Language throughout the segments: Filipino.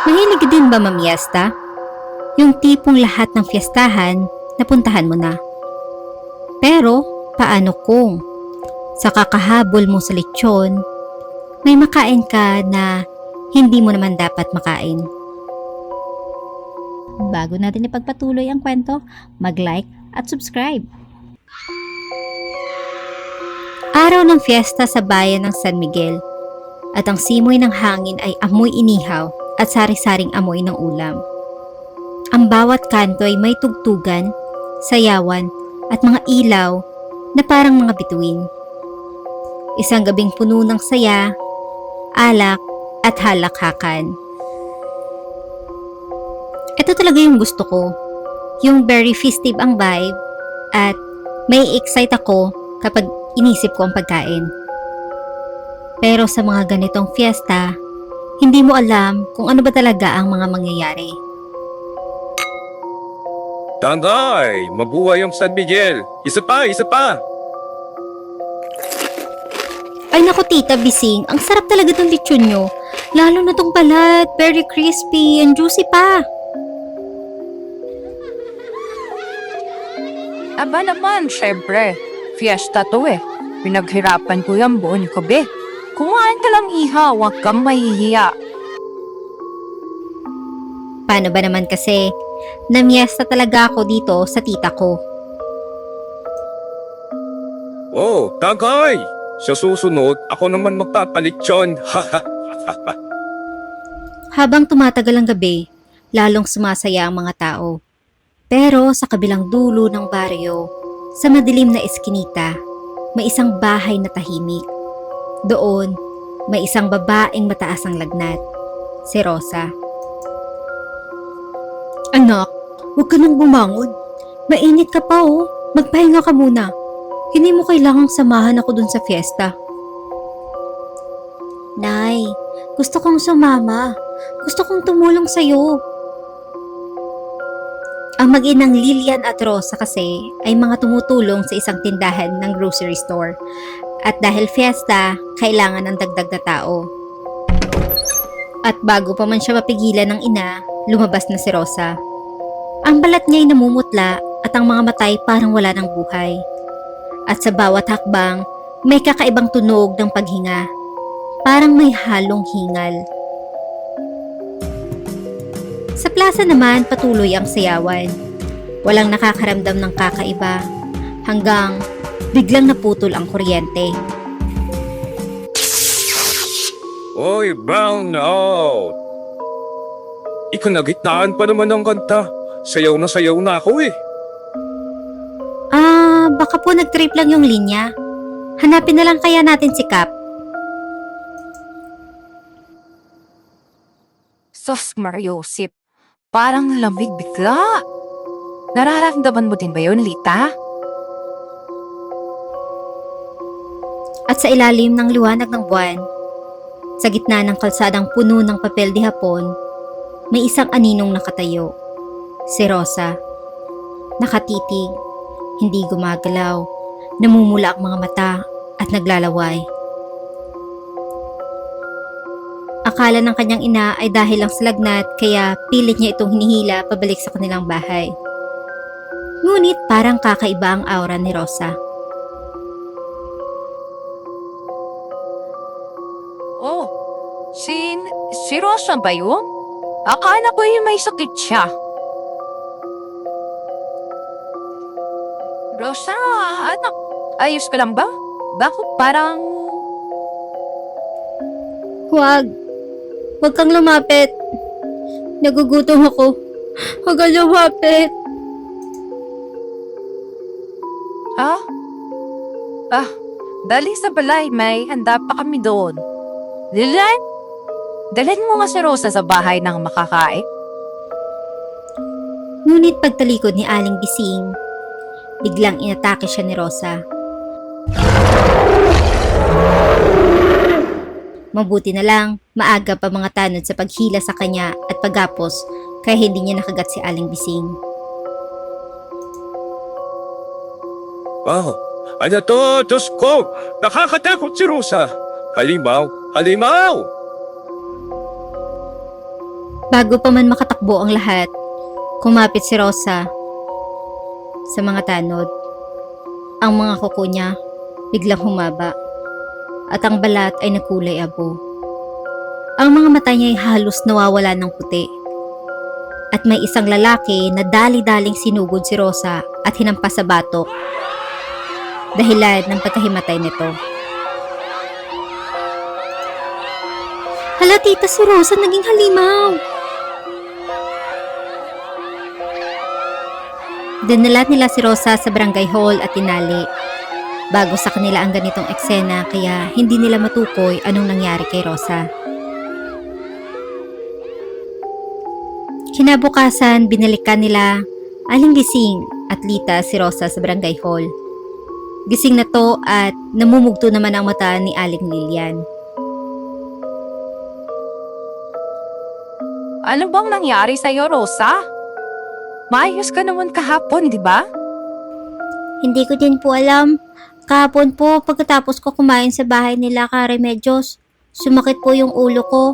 Mahilig din ba mamiesta? Yung tipong lahat ng fiestahan, napuntahan mo na. Pero, paano kung sa kakahabol mo sa lechon, may makain ka na hindi mo naman dapat makain? Bago natin ipagpatuloy ang kwento, mag-like at subscribe. Araw ng fiesta sa bayan ng San Miguel at ang simoy ng hangin ay amoy inihaw at sari-saring amoy ng ulam. Ang bawat kanto ay may tugtugan, sayawan at mga ilaw na parang mga bituin. Isang gabing puno ng saya, alak at halakhakan. Ito talaga yung gusto ko. Yung very festive ang vibe at may excite ako kapag inisip ko ang pagkain. Pero sa mga ganitong fiesta, hindi mo alam kung ano ba talaga ang mga mangyayari. Tangay! Mabuhay ang San Miguel! Isa pa! Isa pa! Ay naku tita Bising, ang sarap talaga ng lechon nyo. Lalo na tong balat, very crispy and juicy pa. Aba naman, syempre. Fiesta to eh. Pinaghirapan ko yung buong gabi. Kumain ka lang iha, huwag kang mahihiya. Paano ba naman kasi, namiesta talaga ako dito sa tita ko. Oh, Tangay! Sa susunod, ako naman magpapalitsyon. Habang tumatagal ang gabi, lalong sumasaya ang mga tao. Pero sa kabilang dulo ng baryo, sa madilim na eskinita, may isang bahay na tahimik. Doon, may isang babaeng mataas ang lagnat, si Rosa. Anak, huwag ka nang bumangon. Mainit ka pa oh. Magpahinga ka muna. Hindi mo kailangang samahan ako dun sa fiesta. Nay, gusto kong sumama. Gusto kong tumulong sa'yo. Ang mag-inang Lilian at Rosa kasi ay mga tumutulong sa isang tindahan ng grocery store. At dahil fiesta, kailangan ng dagdag na tao. At bago pa man siya mapigilan ng ina, lumabas na si Rosa. Ang balat niya ay namumutla at ang mga matay parang wala ng buhay. At sa bawat hakbang, may kakaibang tunog ng paghinga. Parang may halong hingal. Sa plaza naman patuloy ang sayawan. Walang nakakaramdam ng kakaiba hanggang biglang naputol ang kuryente. Oy, brown out! Ikanagitnaan pa naman ng kanta. Sayaw na ako eh. Baka po nag-trip lang yung linya. Hanapin na lang kaya natin si Cap. Sos Mariosip, parang lamig bigla. Nararamdaman mo din ba yun, Lita? At sa ilalim ng liwanag ng buwan, sa gitna ng kalsadang puno ng papel di hapon, may isang aninong nakatayo. Si Rosa. Nakatitig, hindi gumagalaw, namumula ang mga mata at naglalaway. Akala ng kanyang ina ay dahil lang sa lagnat kaya pilit niya itong hinihila pabalik sa kanilang bahay. Ngunit parang kakaiba ang aura ni Rosa. Oh, si Rosa ba yun? Akala ko yung may sakit siya. Rosa, anak, ayos ka lang ba? Bakit parang... Huwag kang lumapit. Nagugutom ako. Huwag kang lumapit. Ha? Dali sa balay, may handa pa kami doon. Lilian, dalhin mo nga si Rosa sa bahay ng makakain. Ngunit pagtalikod ni Aling Bising, biglang inatake siya ni Rosa. Mabuti na lang, maaga pa mga tanod sa paghila sa kanya at paggapos kaya hindi niya nakagat si Aling Bising. Oh, ano to? Diyos ko! Nakakatakot si Rosa! Halimaw! Halimaw! Bago pa man makatakbo ang lahat, kumapit si Rosa sa mga tanod. Ang mga kuko niya biglang humaba at ang balat ay nagkulay abo. Ang mga mata niya ay halos nawawala ng puti. At may isang lalaki na dali-daling sinugod si Rosa at hinampas sa batok. Dahilan ng pagkahimatay nito. Hala tita, si Rosa naging halimaw. Dinala nila si Rosa sa barangay hall at tinali. Bago sa kanila ang ganitong eksena kaya hindi nila matukoy anong nangyari kay Rosa. Kinabukasan, binalikan nila Aling Gising at Lita si Rosa sa barangay hall. Gising na to at namumugto naman ang mata ni Aling Lilian. Ano bang nangyari sa'yo, Rosa? Maayos ka naman kahapon, di ba? Hindi ko din po alam. Kahapon po, pagkatapos ko kumain sa bahay nila Remedios, sumakit po yung ulo ko.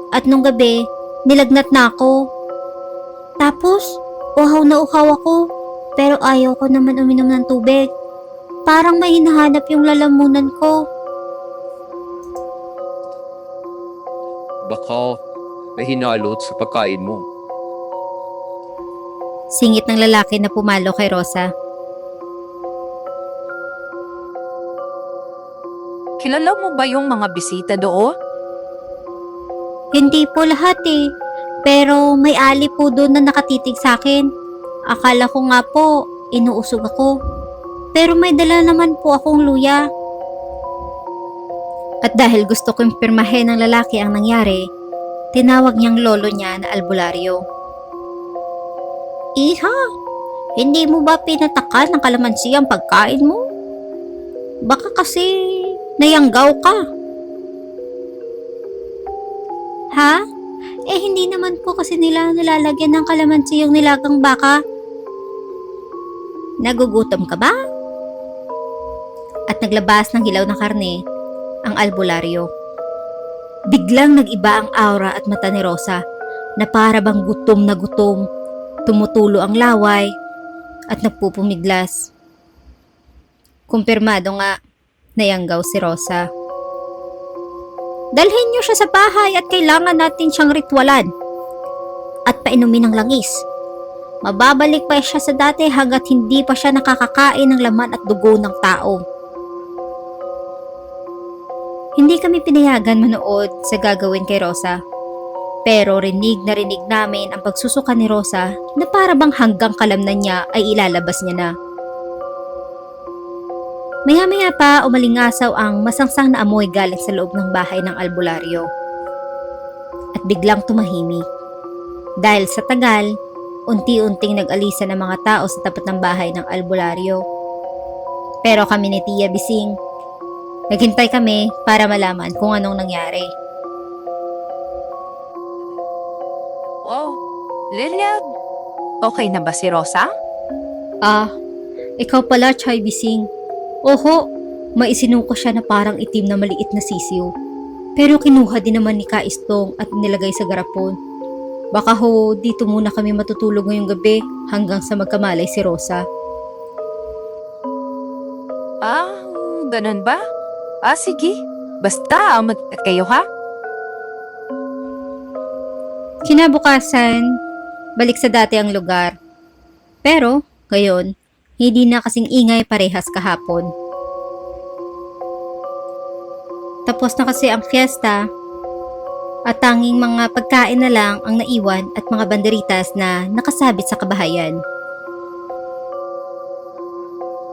At nung gabi, nilagnat na ako. Tapos, uhaw na uhaw ako. Pero ayaw ko naman uminom ng tubig. Parang may hinahanap yung lalamunan ko. Baka may hinalot sa pagkain mo. Singit ng lalaki na pumalo kay Rosa. Kilala mo ba yung mga bisita doon? Hindi po lahat eh. Pero may ali po doon na nakatitig sa akin. Akala ko nga po, inuusog ako. Pero may dala naman po akong luya. At dahil gusto kong pirmahin ng lalaki ang nangyari, tinawag niyang lolo niya na albularyo. Iha, hindi mo ba pinataka ng kalamansi ang pagkain mo? Baka kasi nayanggaw ka. Ha? Eh hindi naman po kasi nila nilalagyan ng kalamansi yung nilagang baka. Nagugutom ka ba? At naglabas ng hilaw na karne ang albularyo. Biglang nag-iba ang aura at mata ni Rosa na para bang gutom na gutom, tumutulo ang laway at nagpupumiglas. Kumpirmado nga, nayanggaw si Rosa. Dalhin niyo siya sa bahay at kailangan natin siyang ritwalan at painumin ng langis. Mababalik pa siya sa dati hanggat hindi pa siya nakakakain ng laman at dugo ng tao. Hindi kami pinayagan manood sa gagawin kay Rosa. Pero rinig namin ang pagsusuka ni Rosa na para bang hanggang kalamnan niya ay ilalabas niya na. Maya-maya pa umalingasaw ang masangsang na amoy galing sa loob ng bahay ng albularyo. At biglang tumahimik. Dahil sa tagal, unti-unting nag-alisa ng mga tao sa tapat ng bahay ng albularyo. Pero kami ni Tia Bising, naghintay kami para malaman kung anong nangyari. Oh, Lilian, okay na ba si Rosa? Ah, ikaw pala, Chay Bising. Oho, may isinuko siya na parang itim na maliit na sisiyo. Pero kinuha din naman ni Kaistong at nilagay sa garapon. Baka ho, dito muna kami matutulog ngayong gabi hanggang sa magkamalay si Rosa. Ah, ganun ba? Ah, sige. Basta, mag-ingat kayo ha? Kinabukasan, balik sa dati ang lugar. Pero, ngayon, hindi na kasing ingay parehas kahapon. Tapos na kasi ang fiesta at tanging mga pagkain na lang ang naiwan at mga banderitas na nakasabit sa kabahayan.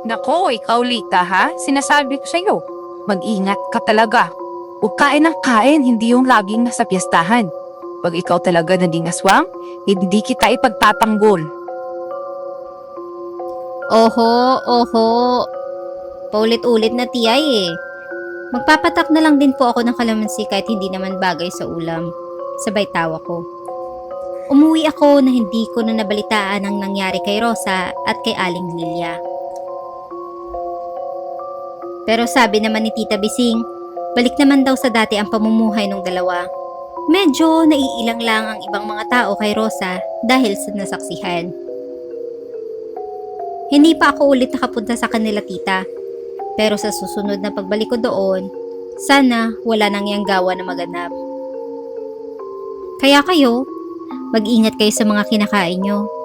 Nako, ikaw Lita ha? Sinasabi ko sa'yo, mag-ingat ka talaga. Huwag kain ng kain, hindi yung laging nasa piyestahan. Pag ikaw talaga naging aswang, hindi kita ipagtatanggol. Oho. Paulit-ulit na tiyay eh. Magpapatak na lang din po ako ng kalamansi kahit hindi naman bagay sa ulam. Sabay tawa ko. Umuwi ako na hindi ko na nabalitaan ang nangyari kay Rosa at kay Aling Lilia. Pero sabi naman ni Tita Bising, balik naman daw sa dati ang pamumuhay ng dalawa. Medyo naiilang lang ang ibang mga tao kay Rosa dahil sa nasaksihan. Hindi pa ako ulit nakapunta sa kanila, tita. Pero sa susunod na pagbalik ko doon, sana wala nang yanggawa na maganap. Kaya kayo, mag-ingat kayo sa mga kinakain nyo.